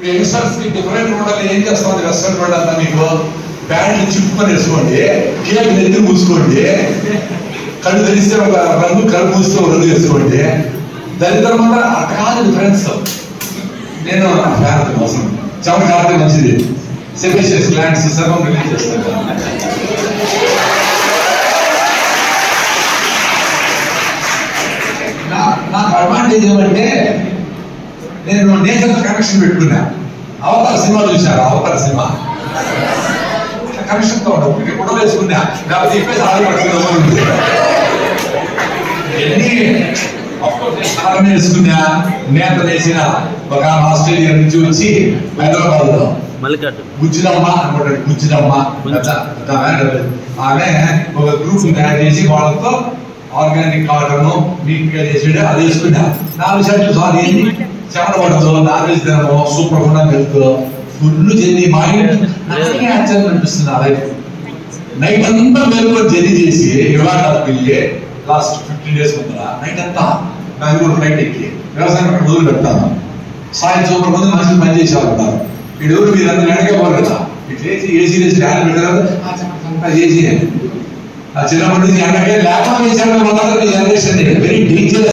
Youngsters కి different ఉండాలి. ఏం చేస్తాం వెస్టర్న్ వరల్డ్ అంతా మీకు ప్యాంట్లు చిప్పుకొని వేసుకోండి, కేక్ నెత్తి మూసుకోండి, కళ్ళు తెరిస్తే ఒక రంగు కళ్ళు మూస్తే ఒక రంగు వేసుకోండి. దరిద్రం వల్ల అట్ట కాదు ఫ్రెండ్స్. నేను నా ఫ్యాన్ కోసం చెమట కాకపోతే మంచిది. సెబేషియస్ గ్లాండ్స్ సర్వం రిలీజ్ చేస్తాను. నాకు అడ్వాంటేజ్ ఏమంటే నేను నేచర్తో కనెక్షన్ పెట్టుకున్నా. అవతార సినిమా చూశారు, అవతార సినిమా కనెక్షన్తో ఉండవు. కూడా వేసుకున్నా కాబట్టి చెప్పేసి ఆడపడుతుంది. ఎన్ని సారం వేసుకున్నా. నేత వేసిన ఒక ఆస్ట్రేలియా నుంచి వచ్చి హైదరాబాద్ లో గుజ్జిదమ్మ అనుకుంటాడు. గుజ్జిదమ్మ ఆమె ఒక గ్రూప్ తయారు చేసి వాళ్ళతో ఆర్గానిక్ కాటన్ నీట్ గా చేసాడు. అది వేసుకున్నా. 4 షర్ట్లు సారీ చెమట పడుతూ నాన్ వెజ్ తినము, సూపర్ గా వెళ్తూ ఫుల్ జర్నీ. మా ఇంటి నాకే ఆశ్చర్యం అనిపిస్తుంది. ఆ లైఫ్ నైట్ అంతా మేలుకొని జర్నీ చేసి విమానాలకు వెళ్ళి లాస్ట్ 15 days ముందర నైట్ అంతా బెంగళూరు ఫ్లైట్ ఎక్కి వ్యవసాయం మొదలు పెడతాను. సాయంత్రం సూపర్ మంది మనుషులు పని చేసేవాళ్ళంటారు. వీడు మీరు అందరూ అడగపోరు కదా. ఇట్లా ఏసీ వేసి డ్యాన్ పెట్టారు. ఏసీ ఆ చిన్నప్పటి నుంచి ఎండకే లేకుండా వేసాడు. Generation very dangerous.